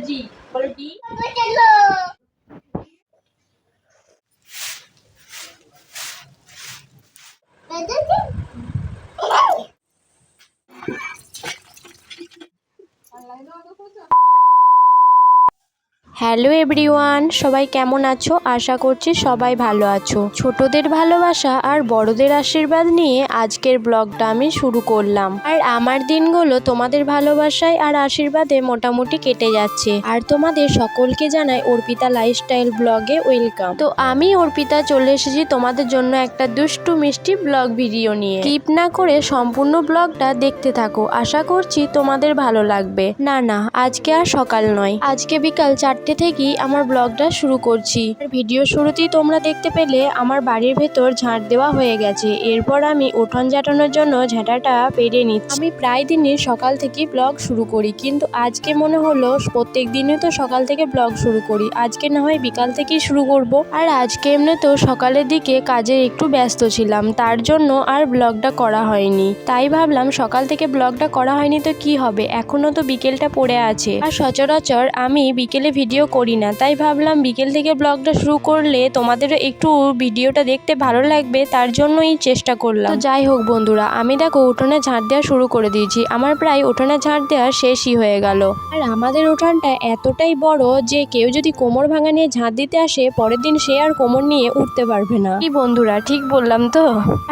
জি বলো জি। Hello everyone, সবাই কেমন আছো? আশা করছি সবাই ভালো আছো। ছোটদের ভালোবাসা আর বড়দের আশীর্বাদ নিয়ে আজকের ব্লগটা আমি শুরু করলাম। আর আমার দিনগুলো তোমাদের ভালোবাসায় আর আশীর্বাদে মোটামুটি কেটে যাচ্ছে। আর তোমাদের সকলকে জানাই অর্পিতা লাইফস্টাইল ব্লগে ওয়েলকাম। তো আমি অর্পিতা চলে এসেছি তোমাদের জন্য একটা দুষ্টু মিষ্টি ব্লগ ভিডিও নিয়ে। স্কিপ না করে সম্পূর্ণ ব্লগটা দেখতে থাকো, আশা করছি তোমাদের ভালো লাগবে। না আজকে আর সকাল নয়, আজকে বিকাল 4টে থেকেই আমার ব্লগটা শুরু করছি। ভিডিও শুরুতেই তোমরা দেখতে পেলে আমার বাড়ির ভেতর ঝাঁট দেওয়া হয়ে গেছে। এরপর আমি উঠোন ঝাঁটানোর জন্য ঝাঁটাটা পেরে নিচ্ছি। আমি প্রায় দিনই সকাল থেকে ব্লগ শুরু করি, কিন্তু আজকে মনে হলো প্রত্যেক দিনই তো সকাল থেকে ব্লগ শুরু করি, আজকে না হয় বিকাল থেকেই শুরু করব। আর আজকে এমনিতেও সকালের দিকে কাজে একটু ব্যস্ত ছিলাম, তার জন্য আর ব্লগটা করা হয়নি। তাই ভাবলাম সকাল থেকে ব্লগটা করা হয়নি তো কি হবে, এখনো তো বিকেলটা পড়ে আছে। আর সচরাচর আমি বিকেলে ভিডিও করি না, তাই ভাবলাম বিকেল থেকে ব্লগটা শুরু করলে তোমাদেরও একটু ভিডিওটা দেখতে ভালো লাগবে, তার জন্যই চেষ্টা করলাম। তো যাই হোক বন্ধুরা, আমি দেখো উঠোনে ঝাঁট দেওয়া শুরু করে দিয়েছি। আমার প্রায় উঠোনে ঝাঁট দেওয়া শেষই হয়ে গেল। আর আমাদের উঠানটা এতটাই বড় যে কেউ যদি কোমর ভাঙা নিয়ে ঝাঁট দিতে আসে, পরের দিন সে আর কোমর নিয়ে উঠতে পারবে না। কি বন্ধুরা, ঠিক বললাম তো?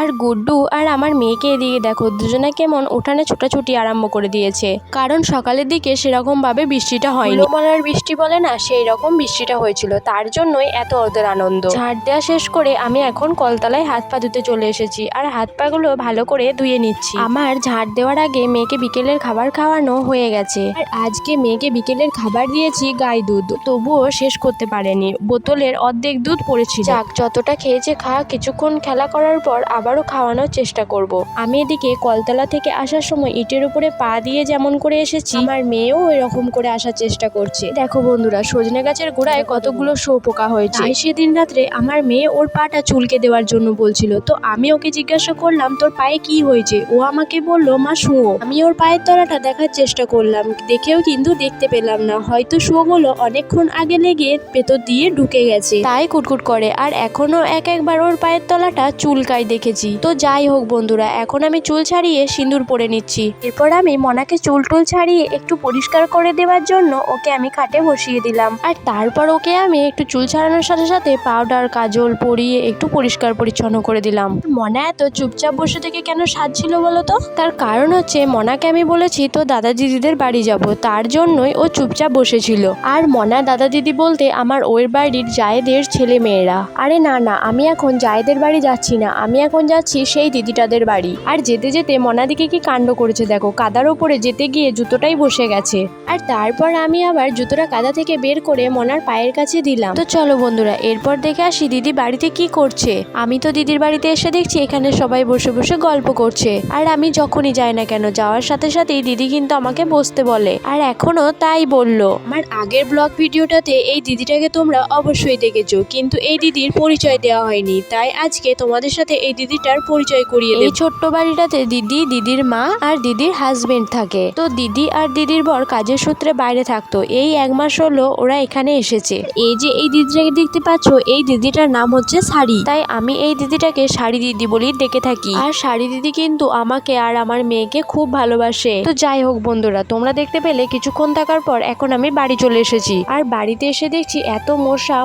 আর গুড্ডু আর আমার মেয়েকে এদিকে দেখো, দুজনে কেমন উঠানে ছোটাছুটি আরম্ভ করে দিয়েছে। কারণ সকালের দিকে সেরকম ভাবে বৃষ্টিটা হয়নি, মলার বৃষ্টি বলে না, সেই রকম বৃষ্টিটা হয়েছিল, তার জন্যই এত ওদের আনন্দ। ঝাঁট দেওয়া শেষ করে আমি এখন কলতলায় হাত পা ধুতে চলে এসেছি। আর হাত পা গুলো ভালো করে ধুয়ে নিচ্ছি। আমার ঝাঁট দেওয়ার আগে মেয়েকে বিকেলের খাবার খাওয়ানো হয়ে গেছে। আর আজকে মেয়েকে বিকেলের খাবার দিয়েছি গাই দুধ, তবুও শেষ করতে পারেনি, বোতলের অর্ধেক দুধ পড়েছিল। যাক, যতটা খেয়েছে খা, কিছুক্ষণ খেলা করার পর আবারও খাওয়ানোর চেষ্টা করব। আমি এদিকে কলতলা থেকে আসার সময় ইটের উপরে পা দিয়ে যেমন করে এসেছি, আমার মেয়েও এরকম করে আসার চেষ্টা করছে। দেখো বন্ধুরা, সজনে গাছের গোড়ায় কতগুলো শুঁয়োপোকা হয়েছে। তাই সেদিন রাত্রে আমার মেয়ে ওর পাটা চুলকে দেওয়ার জন্য বলছিল, তো আমি ওকে জিজ্ঞাসা করলাম তোর পায়ে কি হয়েছে, ও আমাকে বললো মা শুঁয়ো। আমি ওর পায়ের তলাটা দেখার চেষ্টা করলাম, দেখেও কিন্তু দেখতে পেলাম না, হয়তো শুঁয়োগুলো অনেকক্ষণ আগে লেগে ভেতর দিয়ে ঢুকে গেছে, তাই কুটকুট করে। আর এখনো একবার ওর পায়ের তলাটা চুলকাই দেখেছি। তো যাই হোক বন্ধুরা, এখন আমি চুল ছাড়িয়ে সিঁদুর পরে নিচ্ছি। এরপর আমি মনাকে চুল টুল ছাড়িয়ে একটু পরিষ্কার করে দেওয়ার জন্য ওকে আমি খাটে বসিয়ে দিলাম। আর তারপর ওকে আমি একটু চুল ছাড়ানোর সাথে সাথে পাউডার কাজল পরিয়ে একটু পরিষ্কার পরিচ্ছন্ন করে দিলাম। মনা এত চুপচাপ বসে থেকে কেন সাজছিল বলো তো? তার কারণ হচ্ছে মনাকে আমি বলেছি তো দাদা দিদিদের বাড়ি যাব, তার জন্যই ও চুপচাপ বসেছিল। আর মনা দাদা দিদি বলতে আমার ওর বাড়ির জায়েদের ছেলে মেয়েরা। আরে না, আমি এখন জায়েদের বাড়ি যাচ্ছি না, আমি এখন যাচ্ছি সেই দিদিটাদের বাড়ি। আর যেতে যেতে মনাদিকে কি কাণ্ড করেছে দেখো, কাদার ওপরে যেতে গিয়ে জুতোটাই বসে গেছে। আর তারপর আমি আবার জুতোটা কাদা থেকে বের করে মনার পায়ের কাছে দিলাম। তো চলো বন্ধুরা, এরপর দেখে আসি দিদি বাড়িতে কি করছে। আমি তো দিদির বাড়িতে এসে দেখছি এখানে সবাই বসে বসে গল্প করছে। আর আমি যখনই যাই না কেন, যাওয়ার সাথে সাথেই দিদি কিন্তু আমাকে বসতে বলে, আর এখনো তাই বললো। আমার আগের ব্লগ ভিডিওটাতে এই দিদিটাকে তোমরা অবশ্যই দেখেছো, কিন্তু এই দিদির পরিচয় দেওয়া হয়নি, তাই আজকে তোমাদের সাথে এই দিদিটার পরিচয় করিয়ে দেব। এই ছোট্ট বাড়িটাতে দিদি, দিদির মা আর দিদির হাজবেন্ড থাকে। তো দিদি আর দিদির বর কাজের সূত্রে বাইরে থাকতো, এই 1 মাস হলো ওরা এখানে এসেছে। এই যে এই দিদিটাকে দেখতে পাচ্ছ, এই দিদিটার নাম হচ্ছে শাড়ি, তাই আমি এই দিদিটাকে শাড়ি দিদি বলি ডেকে থাকি। আর শাড়ি দিদি কিন্তু আমাকে আর আমার মেয়েকে খুব ভালোবাসে। তো যাই হোক বন্ধুরা, তোমরা দেখতে পেলে কিছুক্ষণ থাকার পর এখন আমি বাড়ি চলে এসেছি। আর বাড়িতে এসে দেখছি এত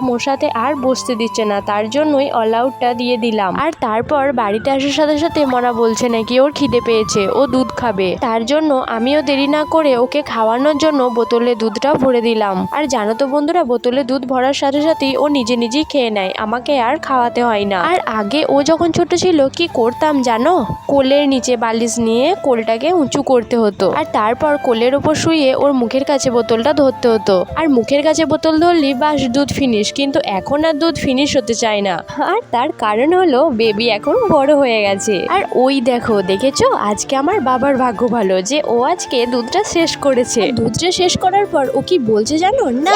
মশাতে আর বসতে দিচ্ছে না, তার জন্যই অল আউটটা দিয়ে দিলাম। আর তারপর বাড়িতে আসার সাথে সাথে মনা বলছে নাকি ওর খিদে পেয়েছে, ও দুধ খাবে, তার জন্য আমিও দেরি না করে ওকে খাওয়ানোর জন্য বোতলে দুধটাও ভরে দিলাম। আর জানো তো বন্ধুরা, বোতলে দুধ ভরার সাথে সাথেই ও নিজেই খেয়ে নেয়, আমাকে আর খাওয়াতে হয় না। আর আগে ও যখন ছোট ছিল কি করতাম জানো, কোলের নিচে বালিশ নিয়ে কোলটাকে উঁচু করতে হতো, আর তারপর কোলের ওপর শুয়ে ওর মুখের কাছে বোতলটা ধরতে হতো। আর মুখের কাছে বোতল ধরলি বাস দুধ ফিনিশ, কিন্তু এখন আর দুধ ফিনিশ হতে চায় না। আর তার কারণ হলো বেবি এখন বড় হয়ে গেছে। আর ওই দেখো, দেখেছো আজকে আমার বাবার ভাগ্য ভালো যে ও আজকে দুধটা শেষ করেছে। দুধটা শেষ করার পর ও কি বলছে জানো, না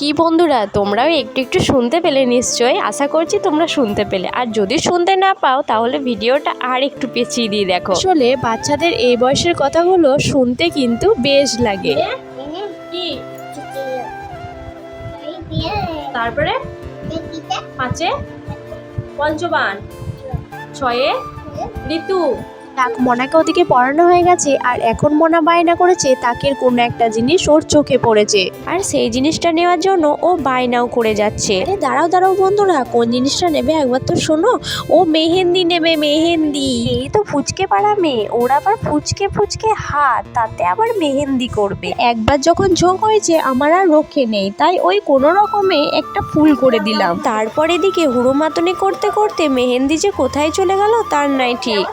কি বন্ধুরা, তোমরাও একটু একটু শুনতে পেলে নিশ্চয়ই, আশা করছি তোমরা শুনতে পেলে। আর যদি শুনতে না পাও তাহলে ভিডিওটা আর একটু পেঁচিয়ে দিয়ে দেখো। আসলে বাচ্চাদের এই বয়সের কথাগুলো শুনতে কিন্তু বেশ লাগে। কি তারপরে 5 পঞ্চবান, 6 ঋতু। মনাকে ওদিকে পড়ানো হয়ে গেছে আর এখন মনা বায়না করেছে তাকের কোনো একটা জিনিস ওর চোখে পড়েছে, আর সেই জিনিসটা নেওয়ার জন্য ও বায়নাও করে যাচ্ছে। আরে দাঁড়াও দাঁড়াও বন্ধুরা, কোন জিনিসটা নেবে একবার তো শোনো। ও মেহেন্দি নেবে, মেহেন্দি। এই তো ফুচকে পাড়া মেয়ে, ওর আবার ফুচকে ফুচকে হাত, তাতে আবার মেহেন্দি করবে। একবার যখন ঝোঁক হয়েছে আমার আর রক্ষে নেই, তাই ওই কোনো রকমে একটা ফুল করে দিলাম। তারপর এদিকে হুড়ো মাতনি করতে করতে মেহেন্দি যে কোথায় চলে গেল তার নাই ঠিক।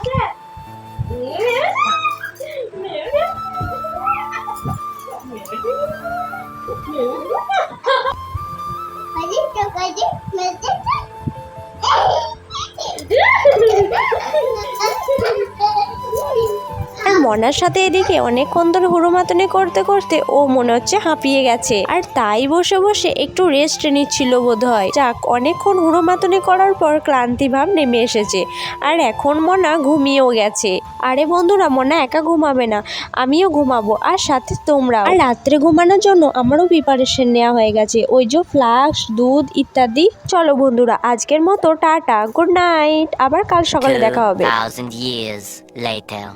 মনার সাথে এদিকে অনেকক্ষণ ধরে হুড়োমাতনি করতে করতে ও মনে হচ্ছে হাঁপিয়ে গেছে, আর তাই বসে বসে একটু রেস্ট নিচ্ছিল বোধহয়। যাক, অনেকক্ষণ হুড়োমাতনি করার পর ক্লান্তি ভাব নেমে এসেছে, আর এখন মনা ঘুমিয়েও গেছে। আরে বন্ধুরা, মনা একা ঘুমাবে না, আমিও ঘুমাবো, আর সাথে তোমরা। আর রাত্রে ঘুমানোর জন্য আমারও প্রিপারেশন নেওয়া হয়ে গেছে, ওই যে ফ্লাক্স, দুধ ইত্যাদি। চলো বন্ধুরা, আজকের মতো টাটা, গুড নাইট, আবার কাল সকালে দেখা হবে। 2000 years later.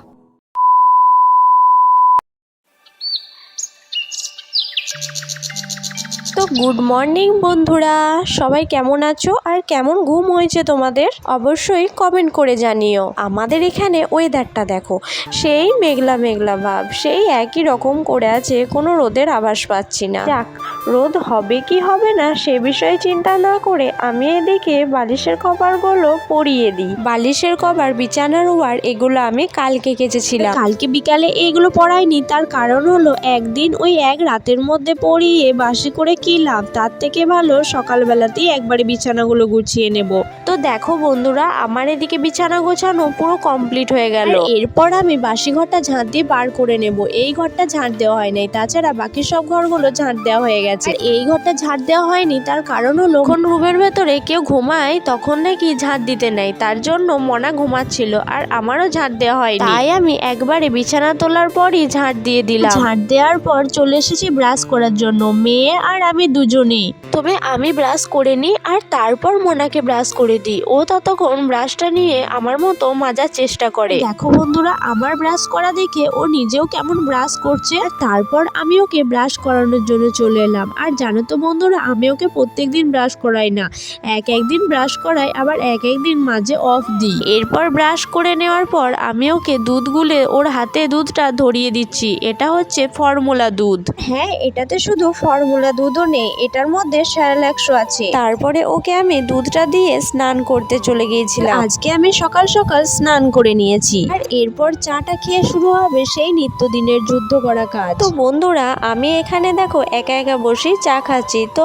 তো গুড মর্নিং বন্ধুরা, সবাই কেমন আছো আর কেমন ঘুম হয়েছে তোমাদের অবশ্যই কমেন্ট করে জানিও। আমাদের এখানে ওয়েদারটা দেখো, সেই মেঘলা মেঘলা ভাব, সেই একই রকম করে আছে, কোনো রোদের আভাস পাচ্ছি না। যাক, রোদ হবে কি হবে না সে বিষয়ে চিন্তা না করে আমি এদিকে বালিশের কভারগুলো পরিয়ে দিই। বালিশের কভার, বিছানার ওয়ার, এগুলো আমি কালকে কেচেছিলাম। কালকে বিকালে এইগুলো পরাইনি, তার কারণ হলো একদিন ওই এক রাতের মধ্যে পরিয়ে বাসি করে কি লাভ, তার থেকে ভালো সকালবেলাতেই একবারে বিছানাগুলো গুছিয়ে নেব। তো দেখো বন্ধুরা, আমার এদিকে বিছানা গোছানো পুরো কমপ্লিট হয়ে গেল। এরপর আমি বাসি ঘরটা ঝাঁট দিয়ে বার করে নেব। এই ঘরটা ঝাঁট দেওয়া হয় নাই, তাছাড়া বাকি সব ঘরগুলো ঝাঁট দেওয়া হয়ে গেছে। এই ঘরটা ঝাঁট দেওয়া হয়নি, তার কারণ হলো যখন রুমের ভেতরে কেউ ঘুমায় তখন নাকি ঝাঁট দিতে নেই, তার জন্য মনা ঘুমাচ্ছিল আর আমারও ঝাঁট দেওয়া হয়নি, তাই আমি একবারে বিছানা তোলার পরই ঝাঁট দিয়ে দিলাম। ঝাঁট দেওয়ার পর চলে এসেছি ব্রাশ করার জন্য, মেয়ে আর আমি দুজনেই। তবে আমি ব্রাশ করে নিই আর তারপর মোনাকে ব্রাশ করে দিই। ও ততক্ষণ ব্রাশটা নিয়ে আমার মতো মাজার চেষ্টা করে। দেখো বন্ধুরা, আমার ব্রাশ করা দেখে ও নিজেও কেমন ব্রাশ করছে, আর তারপর আমি ওকে ব্রাশ করানোর জন্য চলে এলাম। আর জানো তো বন্ধুরা, আমি ওকে প্রত্যেকদিন ব্রাশ করাই না, একদিন ব্রাশ করাই, আবার একদিন মাঝে অফ দিই। এরপর ব্রাশ করে নেওয়ার পর আমি ওকে দুধ গুলে ওর হাতে দুধটা ধরিয়ে দিচ্ছি। এটা হচ্ছে ফর্মুলা দুধ। হ্যাঁ, এটাতে শুধু ফর্মুলা দুধও নেই, এটার মধ্যে স্যারেলাক্সও আছে। তারপরে ওকে আমি দুধটা দিয়ে স্নান করতে চলে গিয়েছিলাম। আজকে আমি সকাল সকাল স্নান করে নিয়েছি, আর এরপর চাটা খেয়ে শুরু হবে সেই নিত্যদিনের যুদ্ধ করা কাজ। তো বন্ধুরা, আমি এখানে দেখো একা একা বসেই চা খাচ্ছি। তো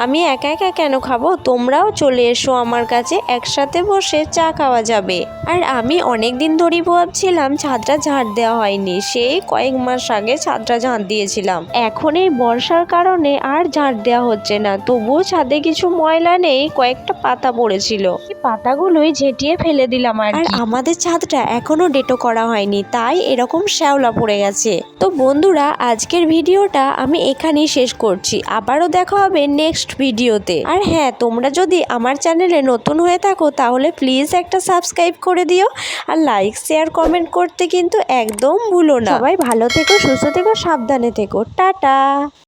আমি একা একা কেন খাবো, তোমরাও চলে এসো আমার কাছে, একসাথে বসে চা খাওয়া যাবে। আর আমি অনেক দিন ধরেই ভাবছিলাম ছাদটা ঝাঁট দেওয়া হয়নি, সেই কয়েক মাস আগে ছাদটা ঝাঁট দিয়েছিলাম। এখন এই বর্ষার কারণে আর ঝাঁট দেওয়া হচ্ছে না, তবুও ছাদে কিছু ময়লা নেই, কয়েকটা পাতা পড়েছিল, এই পাতাগুলোই ঝেঁটিয়ে ফেলে দিলাম। আর আমাদের ছাদটা এখনো ডেটো করা হয়নি, তাই এরকম শ্যাওলা পড়ে গেছে। তো বন্ধুরা, আজকের ভিডিওটা আমি এখানেই শেষ করছি, আবারও দেখা হবে নেক্সট ভিডিওতে। আর হ্যাঁ, তোমরা যদি আমার চ্যানেলে নতুন হয়ে থাকো তাহলে প্লিজ একটা সাবস্ক্রাইব করে দিও, আর লাইক শেয়ার কমেন্ট করতে কিন্তু একদম ভুলো না। সবাই ভালো থেকো, সুস্থ থেকো, সাবধানে থেকো, টাটা।